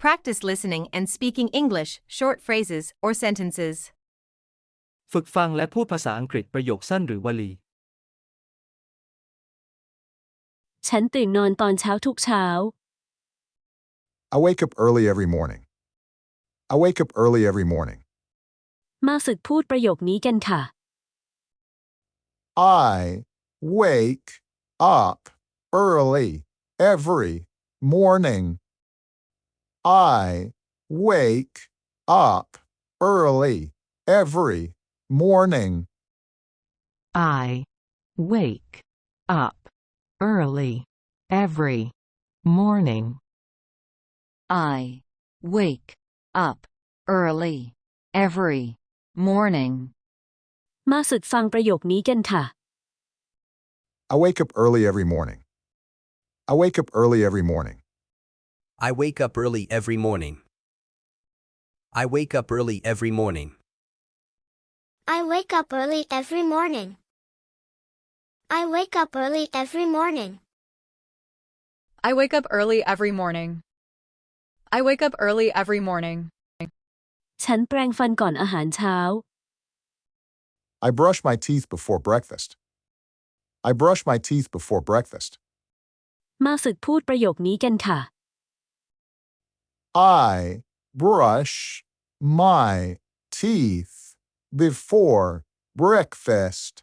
Practice listening and speaking English, short phrases, or sentences. ฝึกฟังและพูดภาษาอังกฤษประโยคสั้นหรือวลี ฉันตื่นนอนตอนเช้าทุกเช้า I wake up early every morning. I wake up early every morning. มาฝึกพูดประโยคนี้กันค่ะ I wake up early every morning. I wake up early every morning. I wake up early every morning. I wake up early every morning. มาฝึกฟังประโยคนี้กันค่ะ I wake up early every morning. I wake up early every morning. I wake up early every morning. I wake up early every morning. I wake up early every morning. I wake up early every morning. I wake up early every morning. I wake up early every morning. ฉันแปรงฟันก่อนอาหารเช้า I brush my teeth before breakfast. I brush my teeth before breakfast. มาฝึกพูดประโยคนี้กันค่ะ I brush my teeth before breakfast.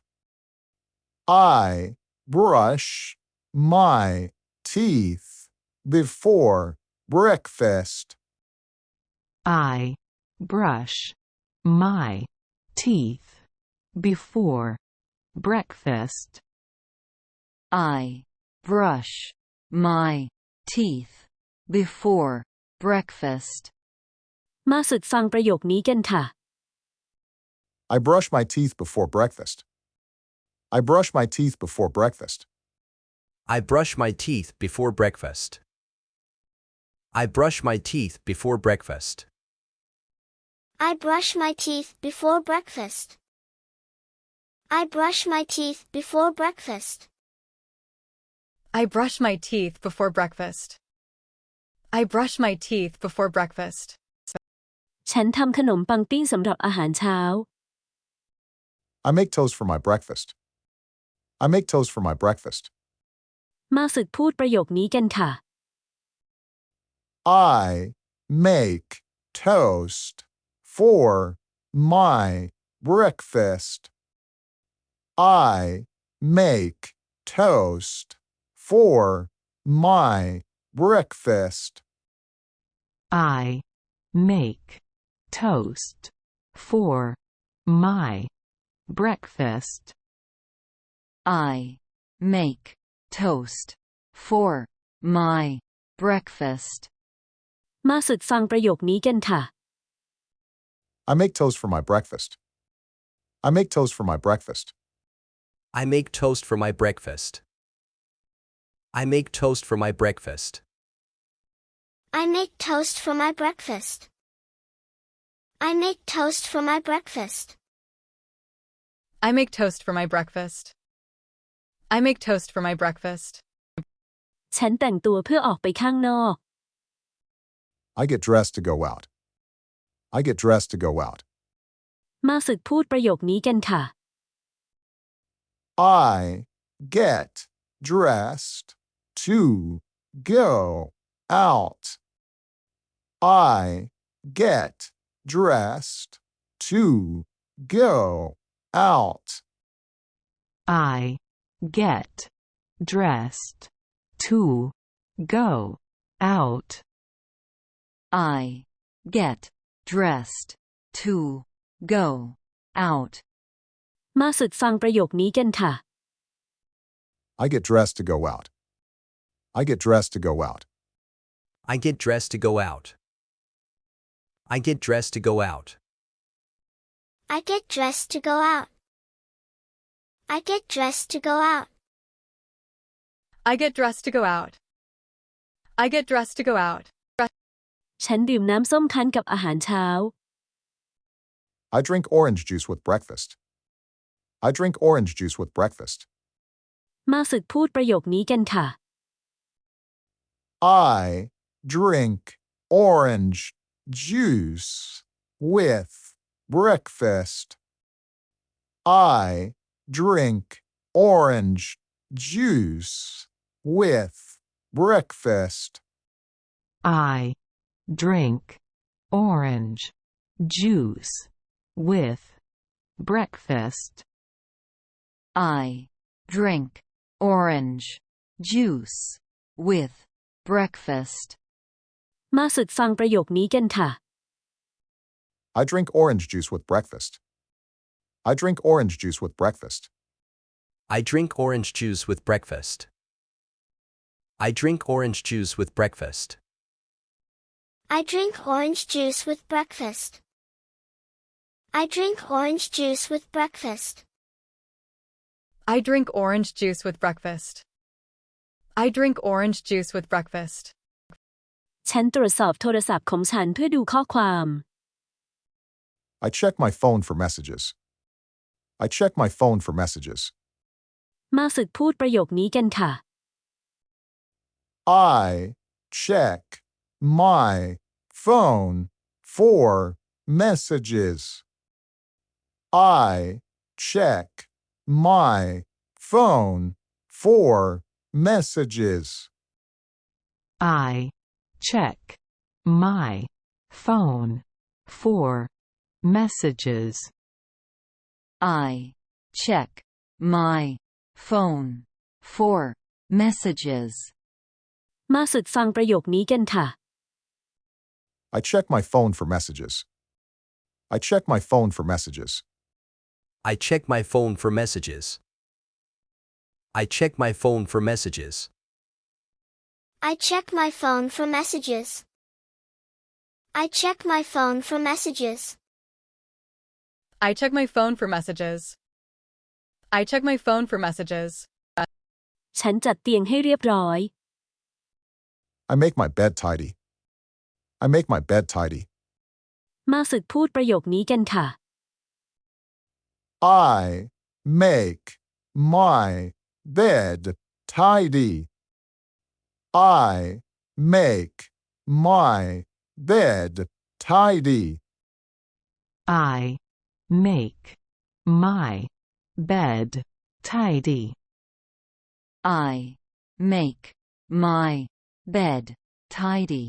I brush my teeth before breakfast. I brush my teeth before breakfast. I brush my teeth before breakfast. มาฝึกฟังประโยคนี้กันค่ะ I brush my teeth before breakfast. I brush my teeth before breakfast. I brush my teeth before breakfast. I brush my teeth before breakfast. I brush my teeth before breakfast. I brush my teeth before breakfast. I brush my teeth before breakfast. I brush my teeth before breakfast. ฉันทำขนมปังปิ้งสำหรับอาหารเช้า I make toast for my breakfast. I make toast for my breakfast. มาฝึกพูดประโยคนี้กันค่ะ I make toast for my breakfast. I make toast for my breakfast. I make toast for my breakfast. I make toast for my breakfast. มาฝึกฟังประโยคนี้กันค่ะ I make toast for my breakfast. I make toast for my breakfast. I make toast for my breakfast. I make toast for my breakfast. I make toast for my breakfast. I make toast for my breakfast. I make toast for my breakfast. I make toast for my breakfast. ฉันแต่งตัวเพื่อออกไปข้างนอก I get dressed to go out. I get dressed to go out. มาฝึกพูดประโยคนี้กันค่ะ I get dressed to go out. I get dressed to go out. I get dressed to go out. I get dressed to go out. มาฝึกฟังประโยคนี้กันค่ะ I get dressed to go out. I get dressed to go out. I get dressed to go out. I get dressed to go out. I get dressed to go out. I get dressed to go out. I get dressed to go out. I get dressed to go out. ฉันดื่มน้ำส้มคั้นกับอาหารเช้า I drink orange juice with breakfast. I drink orange juice with breakfast. มาฝึกพูดประโยคนี้กันค่ะ I drink orange juice with breakfast. I drink orange juice with breakfast. I drink orange juice with breakfast. I drink orange juice with breakfast. มาฝึกฟังประโยคนี้กันค่ะ I drink orange juice with breakfast. I drink orange juice with breakfast. I drink orange juice with breakfast. I drink orange juice with breakfast. I drink orange juice with breakfast. I drink orange juice with breakfast. I drink orange juice with breakfast. I drink orange juice with breakfast. ฉันตรวจสอบโทรศัพท์ของฉันเพื่อดูข้อความ I check my phone for messages. I check my phone for messages. มาฝึกพูดประโยคนี้กันค่ะ I check my phone for messages. I check my phone for messages. I check my phone for messages. I check my phone for messages. มาฝึกฟังประโยคนี้กันค่ะ I check my phone for messages. I check my phone for messages. I check my phone for messages. I check my phone for messages. I check my phone for messages. I check my phone for messages. I check my phone for messages. I check my phone for messages. ฉันจัดเตียงให้เรียบร้อย I make my bed tidy. I make my bed tidy. มาฝึกพูดประโยคนี้กันค่ะ I make my bed tidy. I make my bed tidy. I make my bed tidy. I make my bed tidy.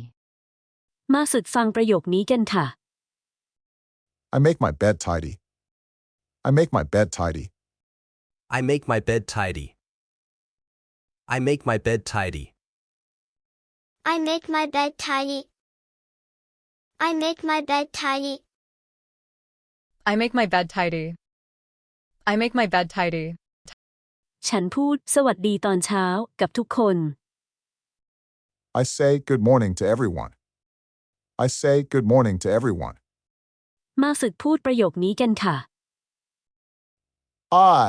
มาฝึกฟังประโยคนี้กันค่ะ I make my bed tidy. I make my bed tidy. I make my bed tidy. I make my bed tidy. I make my bed tidy. I make my bed tidy. I make my bed tidy. I make my bed tidy. ฉันพูดสวัสดีตอนเช้ากับทุกคน I say good morning to everyone. I say good morning to everyone. มาฝึกพูดประโยคนี้กันค่ะ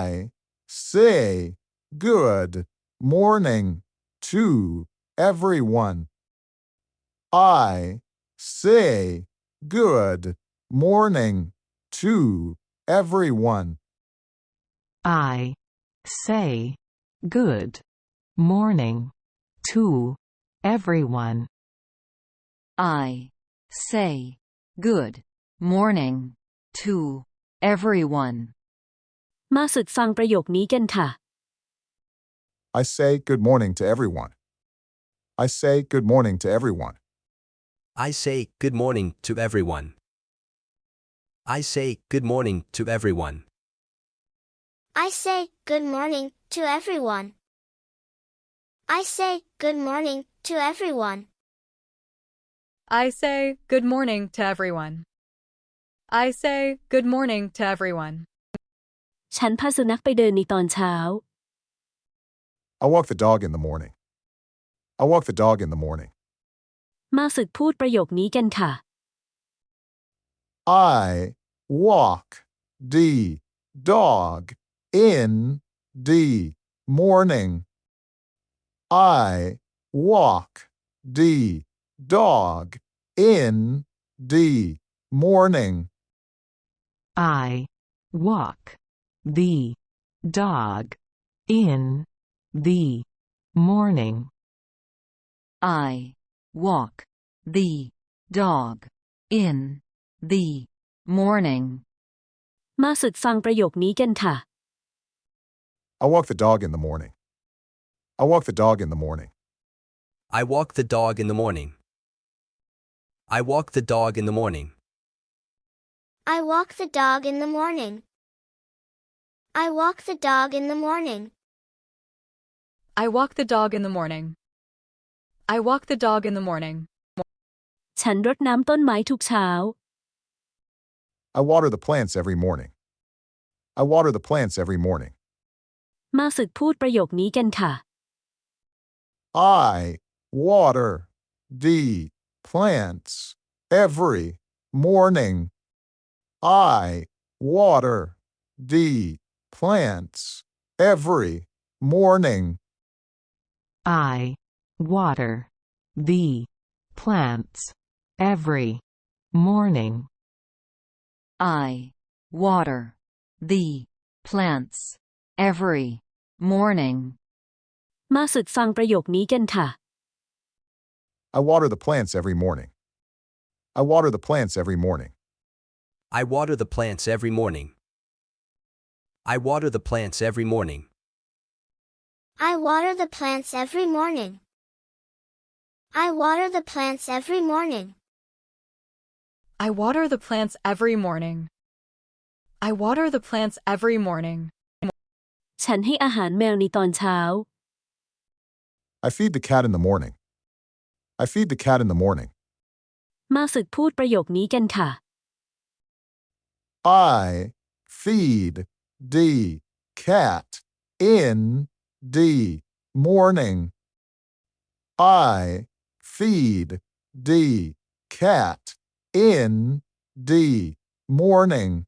I say good morning to everyone. I say good morning to everyone. I say good morning to everyone. I say good morning to everyone. มาฝึกฟังประโยคนี้กันค่ะ I say good morning to everyone. I say good morning to everyone. I say good morning to everyone. I say good morning to everyone. I say good morning to everyone. I say good morning to everyone. I say good morning to everyone. I say good morning to everyone. ฉันพาสุนัขไปเดินในตอนเช้า I walk the dog in the morning. I walk the dog in the morning. มาฝึกพูดประโยคนี้กันค่ะ I walk the dog in the morning. I walk the dog in the morning. I walk the dog in the morning. I walk the dog in the morning. มาฝึกฟังประโยคนี้กันค่ะ I walk the dog in the morning. I walk the dog in the morning. I walk the dog in the morning. I walk the dog in the morning. I walk the dog in the morning. I walk the dog in the morning. I walk the dog in the morning. I walk the dog in the morning. ฉันรดน้ำต้นไม้ทุกเช้า I water the plants every morning. I water the plants every morning. มาฝึกพูดประโยคนี้กันค่ะ I water the plants every morning. I water the plants every morning. I water the plants every morning. I water the plants every morning. มาฝึกฟังประโยคนี้กันค่ะ I water the plants every morning. I water the plants every morning. I water the plants every morning. I water the plants every morning. I water the plants every morning. I water the plants every morning. I water the plants every morning. I water the plants every morning. ฉันให้อาหารแมวในตอนเช้า I feed the cat in the morning. I feed the cat in the morning. มาฝึกพูดประโยคนี้กันค่ะ I feed the cat in the morning. I feed the cat in the morning.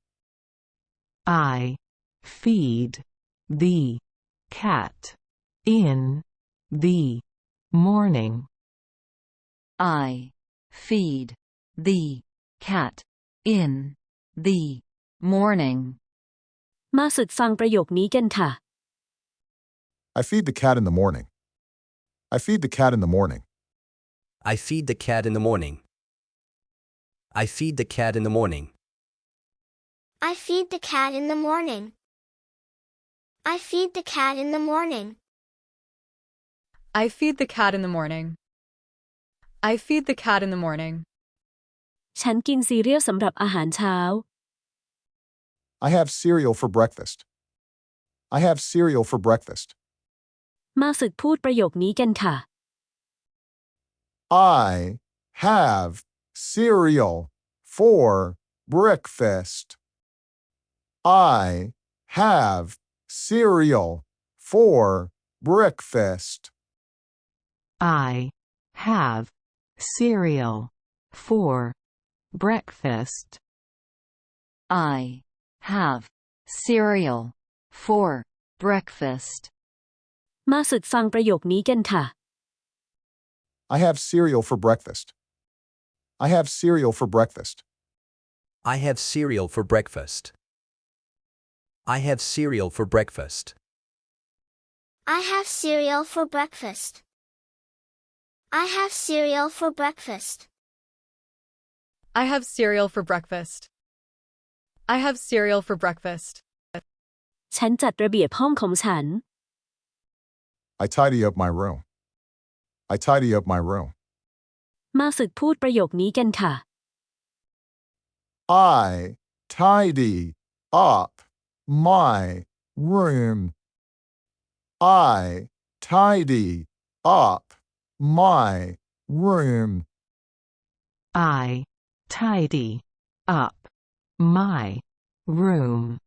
I feed the cat in the morning. I feed the cat in the morning. มาฝึกฟังประโยคนี้กันค่ะ I feed the cat in the morning. I feed the cat in the morning. I feed the cat in the morning. I feed the cat in the morning. I feed the cat in the morning. I feed the cat in the morning. I feed the cat in the morning. I feed the cat in the morning. ฉันกินซีเรียลสำหรับอาหารเช้า I have cereal for breakfast. I have cereal for breakfast. มาฝึกพูดประโยคนี้กันค่ะ I have cereal for breakfast. I have cereal for breakfast. I have cereal for breakfast. I have cereal for breakfast. มาฝึกฟังประโยคนี้กันค่ะ I have cereal for breakfast. I have cereal for breakfast. I have cereal for breakfast. I have cereal for breakfast. I have cereal for breakfast. I have cereal for breakfast. I have cereal for breakfast. I have cereal for breakfast. ฉันจัดระเบียบห้องของฉัน I tidy up my room. I tidy up my room. มาฝึกพูดประโยคนี้กันค่ะ I tidy up my room. I tidy up my room. I tidy up my room.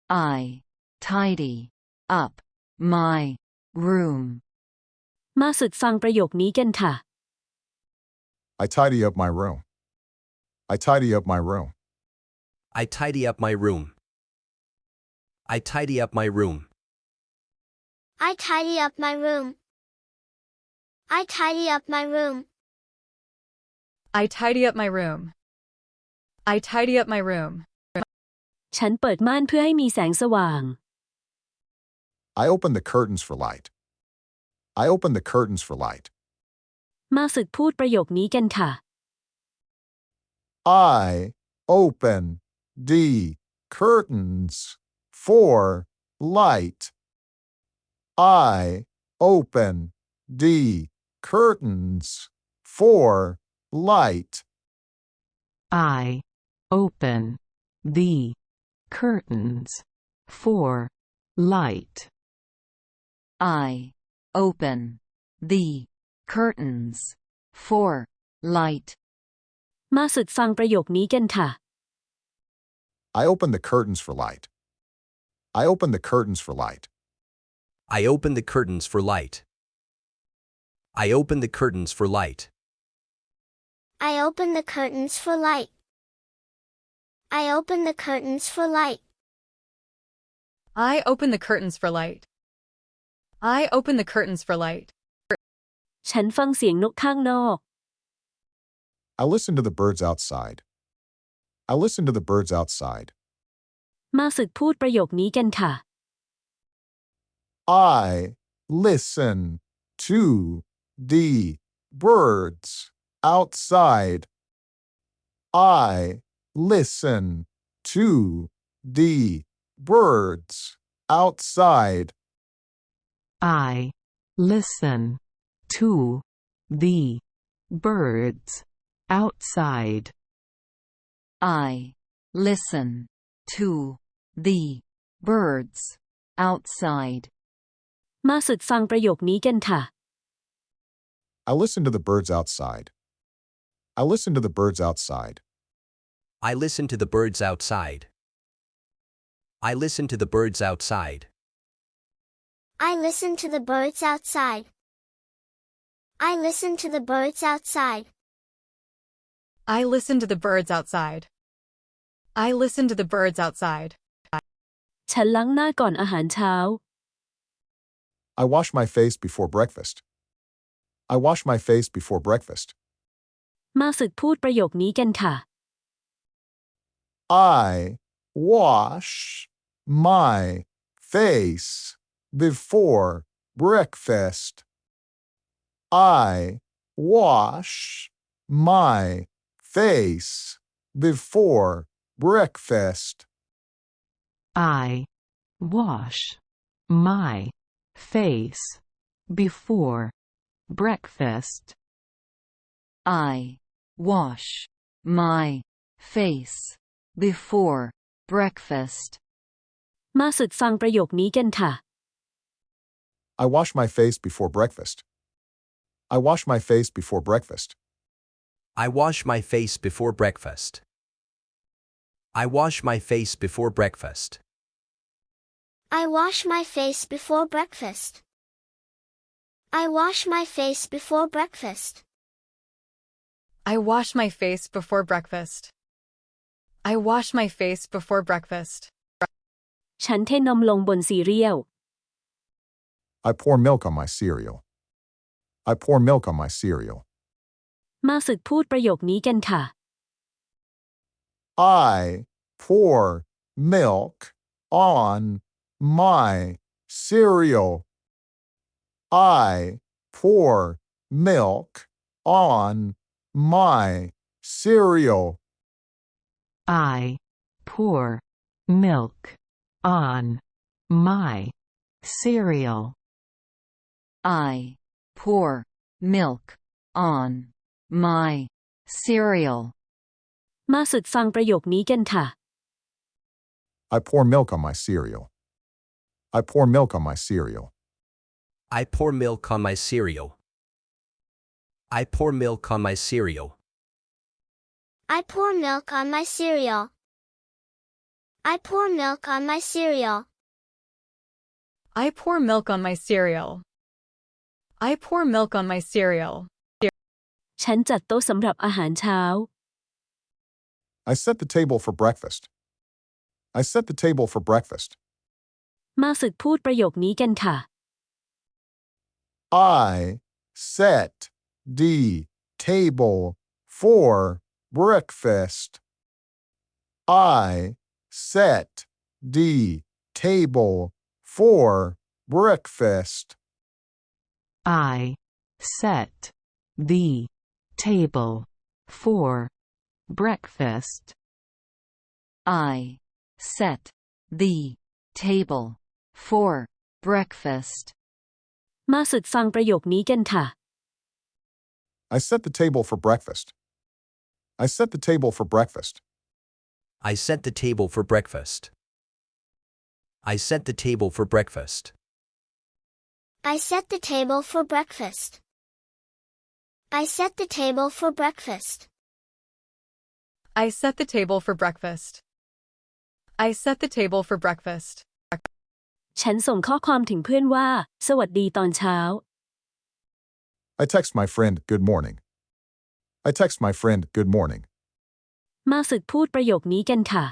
I tidy up my room. มาฝึกฟังประโยคนี้กันค่ะ I tidy up my room. I tidy up my room. I tidy up my room. I tidy up my room. I tidy up my room. I tidy up my room. I tidy up my room. I tidy up my room. ฉันเปิดม่านเพื่อให้มีแสงสว่าง I open the curtains for light. I open the curtains for light. มาฝึกพูดประโยคนี้กันค่ะ I open the curtains for light. I open the curtains for light. I open the curtains for light. I open the curtains for light. มาฝึกฟังประโยคนี้กันค่ะ I open the curtains for light. I open the curtains for light. I open the curtains for light. I open the curtains for light. I open the curtains for light. I open the curtains for light. I open the curtains for light. I open the curtains for light. ฉันฟังเสียงนกข้างนอก I listen to the birds outside. I listen to the birds outside. มาฝึกพูดประโยคนี้กันค่ะ I listen to the birds outside. I listen to the birds outside. I listen to the birds outside. I listen to the birds outside. มาฝึกฟังประโยคนี้กันค่ะ I listen to the birds outside. I listen to the birds outside. I listen to the birds outside. I listen to the birds outside. I listen to the birds outside. I listen to the birds outside. I listen to the birds outside. I listen to the birds outside. ฉันล้างหน้าก่อนอาหารเช้า I wash my face before breakfast. I wash my face before breakfast. มาฝึกพูดประโยคนี้กันค่ะ I wash my face before breakfast. I wash my face before breakfast. I wash my face before breakfast. I wash my face before breakfast. มาฝึกฟังประโยคนี้กันค่ะ I wash my face before breakfast. I wash my face before breakfast. I wash my face before breakfast. I wash my face before breakfast. I wash my face before breakfast. I wash my face before breakfast. I wash my face before breakfast. I wash my face before breakfast. ฉันเทนมลงบนซีเรียล I pour milk on my cereal. I pour milk on my cereal. มาฝึกพูดประโยคนี้กันค่ะ I pour milk on my cereal. I pour milk on my cereal. I pour milk on my cereal. I pour milk on my cereal. มาฝึกฟังประโยคนี้กันค่ะ I pour milk on my cereal. I pour milk on my cereal. I pour milk on my cereal. I pour milk on my cereal. I pour milk on my cereal. I pour milk on my cereal. I pour milk on my cereal. I pour milk on my cereal. ฉันจัดโต๊ะสำหรับอาหารเช้า I set the table for breakfast. I set the table for breakfast. มาฝึกพูดประโยคนี้กันค่ะ I set the table for breakfast. I set the table for breakfast. I set the table for breakfast. I set the table for breakfast. มาฝึกฟังประโยคนี้กันค่ะ I set the table for breakfast. I set the table for breakfast. I set the table for breakfast. I set the table for breakfast. I set the table for breakfast. I set the table for breakfast. I set the table for breakfast. I set the table for breakfast. ฉันส่งข้อความถึงเพื่อนว่า สวัสดีตอนเช้า I text my friend, good morning. I text my friend, good morning. มาฝึกพูดประโยคนี้กันค่ะ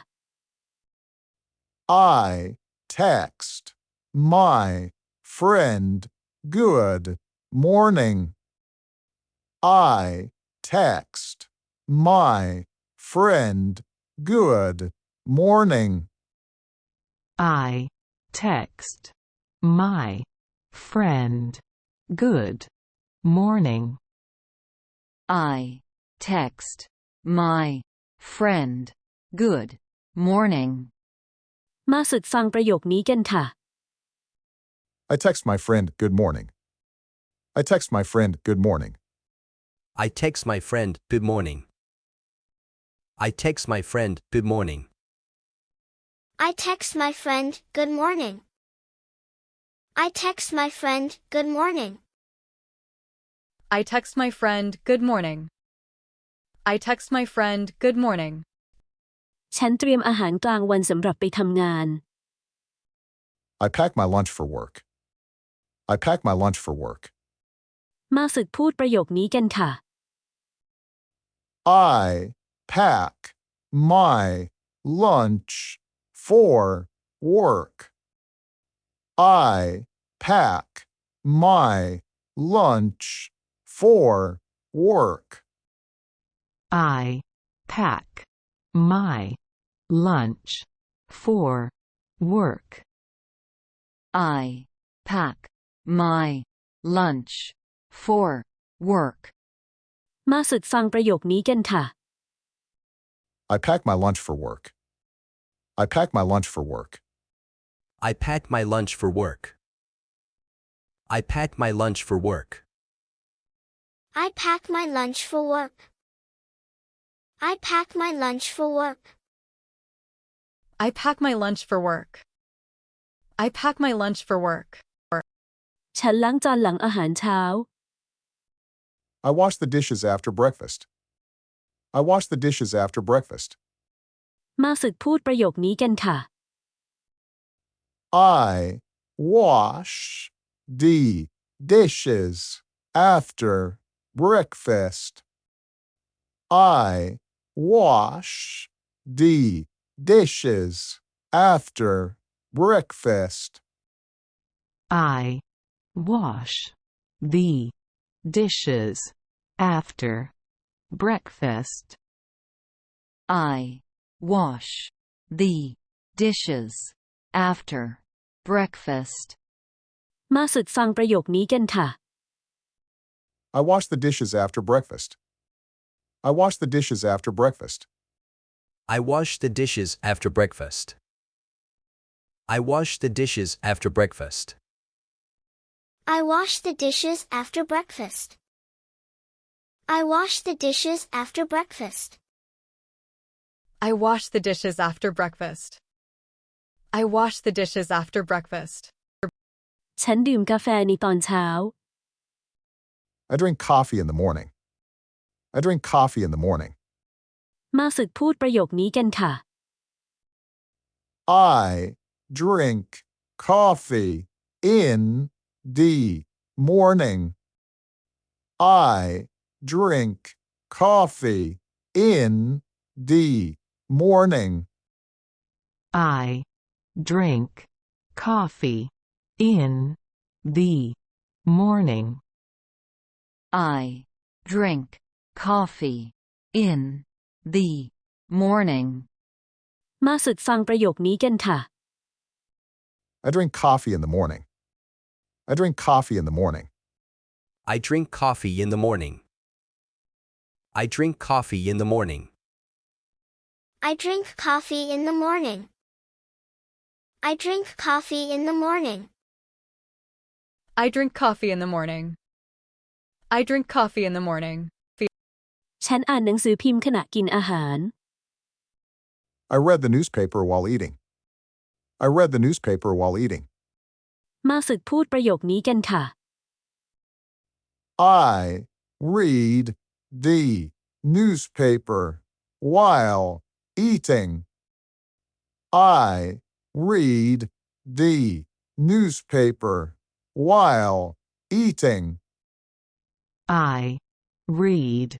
I text my friend, good morning. I text my friend, good morning. I text my friend good morning. I text my friend good morning. มาฝึกฟังประโยคนี้กันค่ะ I text my friend, good morning. I text my friend, good morning. I text my friend, good morning. I text my friend, good morning. I text my friend, good morning. I text my friend, good morning. I text my friend, good morning. I text my friend, good morning. ฉันเตรียมอาหารกลางวันสำหรับไปทำงาน I pack my lunch for work. I pack my lunch for work. มาฝึกพูดประโยคนี้กันค่ะ I pack my lunch for work. I pack my lunch for work. I pack my lunch for work. I pack my lunch for work. มาฝึกฟังประโยคนี้กันค่ะ I pack my lunch for work. I pack my lunch for work. I pack my lunch for work. I pack my lunch for work. I pack my lunch for work. I pack my lunch for work. I pack my lunch for work. I pack my lunch for work. ฉันล้างจานหลังอาหารเช้า I wash the dishes after breakfast. I wash the dishes after breakfast. มาฝึกพูดประโยคนี้กันค่ะ I wash the dishes after breakfast. I wash the dishes after breakfast. I wash the dishes after breakfast. I wash the dishes after breakfast. มาฝึกฟังประโยคนี้กันค่ะ I wash the dishes after breakfast. I wash the dishes after breakfast. I wash the dishes after breakfast. I wash the dishes after breakfast. I wash the dishes after breakfast. I wash the dishes after breakfast. I wash the dishes after breakfast. I wash the dishes after breakfast. ฉันดื่มกาแฟในตอนเช้า I drink coffee in the morning. I drink coffee in the morning. มาฝึกพูดประโยคนี้กันค่ะ I drink coffee in the morning. I drink coffee in the morning. I drink coffee in the morning. I drink coffee in the morning. มาฝึกฟังประโยคนี้กันค่ะ I drink coffee in the morning. I drink coffee in the morning. I drink coffee in the morning. I drink coffee in the morning. I drink coffee in the morning. I drink coffee in the morning. I drink coffee in the morning. I drink coffee in the morning. ฉันอ่านหนังสือพิมพ์ขณะกินอาหาร I read the newspaper while eating. I read the newspaper while eating. มาฝึกพูดประโยคนี้กันค่ะ I read the newspaper while eating. I read the newspaper while eating. I read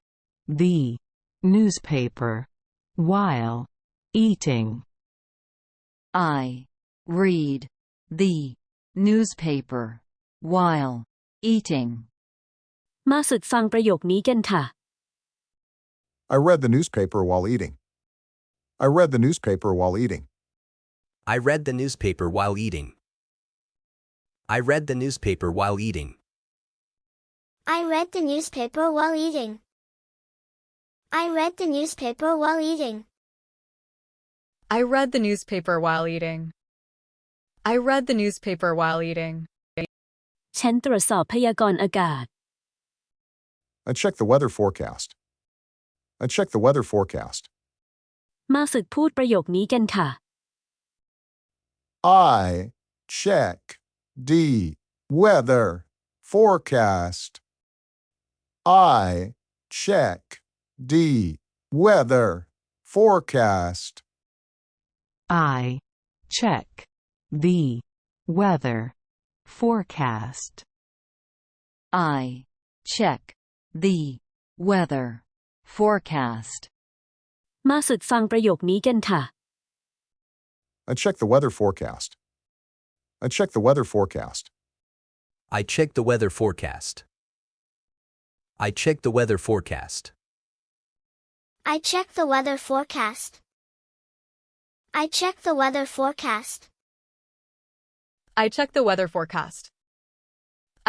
the newspaper while eating. I read the newspaper while eating. มาฝึกฟังประโยคนี้กันค่ะ I read the newspaper while eating. I read the newspaper while eating. I read the newspaper while eating. I read the newspaper while eating. I read the newspaper while eating. I read the newspaper while eating. I read the newspaper while eating. I read the newspaper while eating. ฉันตรวจสอบพยากรณ์อากาศ I checked the weather forecast. I checked the weather forecast. มาฝึกพูดประโยคนี้กันค่ะ I check the weather forecast. I check the weather forecast. I check the weather forecast. I check the weather forecast. มาฝึกฟังประโยคนี้กันค่ะ I check the weather forecast. I check the weather forecast. I check the weather forecast. I check the weather forecast. I check the weather forecast. I check the weather forecast. I check the weather forecast.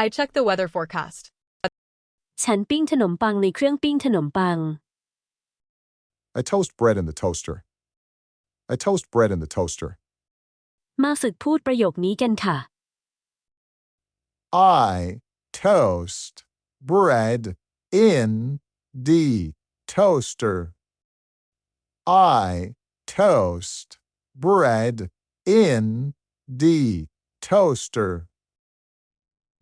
I check the weather forecast. ฉันปิ้งขนมปังในเครื่องปิ้งขนมปัง I toast bread in the toaster. I toast bread in the toaster. มาฝึกพูดประโยคนี้กันค่ะ I toast bread in the toaster. I toast bread in the toaster.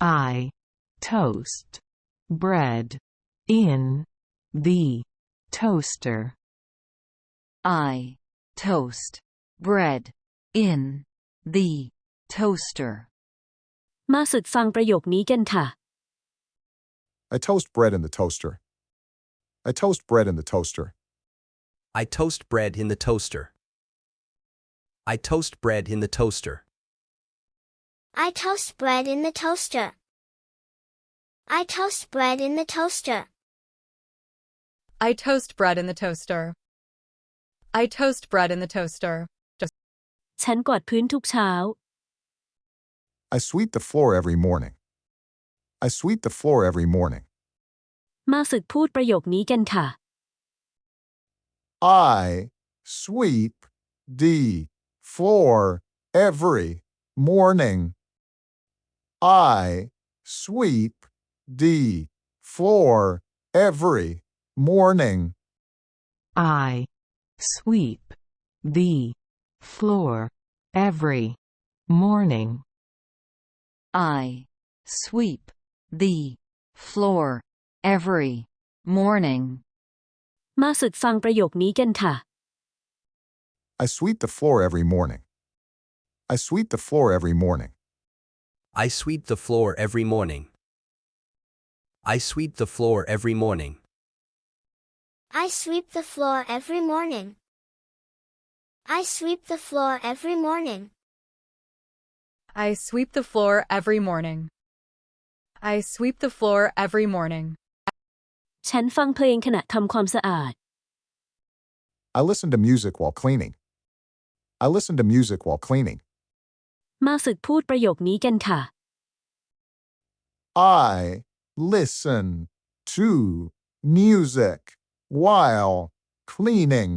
I toast bread in the toaster. I toast bread in the toaster. มาฝึกฟังประโยคนี้กันค่ะ I toast bread in the toaster. I toast bread in the toaster. I toast bread in the toaster. I toast bread in the toaster. I toast bread in the toaster. I toast bread in the toaster. I toast bread in the toaster. I toast bread in the toaster. ฉันกวาดพื้นทุกเช้า I sweep the floor every morning. I sweep the floor every morning. มาฝึกพูดประโยคนี้กันค่ะ I sweep the floor every morning. I sweep the floor every morning. I sweep the floor every morning. I sweep the floor every morning. มาฝึกฟังประโยคนี้กันค่ะ I sweep the floor every morning. I sweep the floor every morning. I sweep the floor every morning. I sweep the floor every morning. I sweep the floor every morning. I sweep the floor every morning. I sweep the floor every morning. I sweep the floor every morning. ฉันฟังเพลงขณะทำความสะอาด I listen to music while cleaning. I listen to music while cleaning. มาฝึกพูดประโยคนี้กันค่ะ I listen to music while cleaning.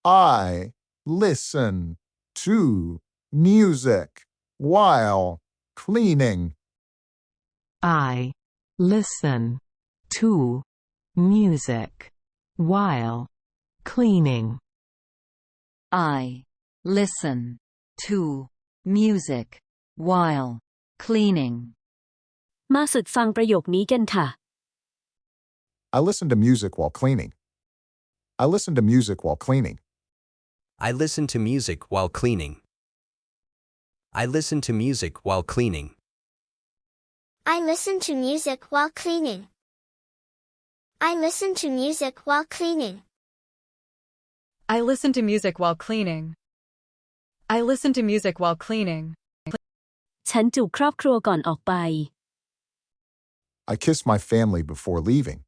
I listen to music while cleaning. I listen to music while cleaning. I listen to music while cleaning. มาฝึกฟังประโยคนี้กันค่ะ I listen to music while cleaning. I listen to music while cleaning. I listen to music while cleaning. I listen to music while cleaning. I listen to music while cleaning. I listen to music while cleaning. I listen to music while cleaning. I listen to music while cleaning. ฉันจูบครอบครัวก่อนออกไป I kiss my family before leaving.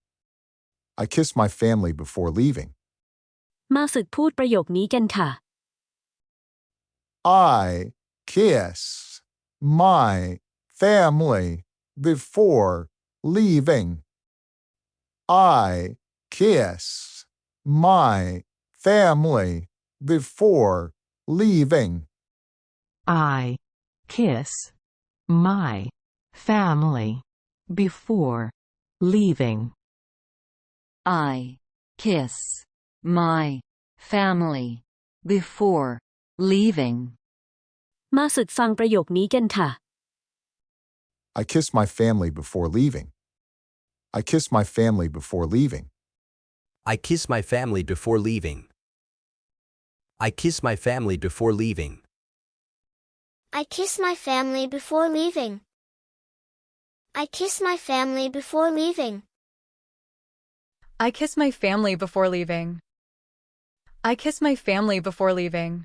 I kiss my family before leaving. มาฝึกพูดประโยคนี้กันค่ะ I kiss my family before leaving. I kiss my family before leaving. I kiss my family before leaving. I kiss my family before leaving. มาฝึกฟังประโยคนี้กันค่ะ I kiss my family before leaving. I kiss my family before leaving. I kiss my family before leaving. I kiss my family before leaving. I kiss my family before leaving. I kiss my family before leaving. I kiss my family before leaving. I kiss my family before leaving.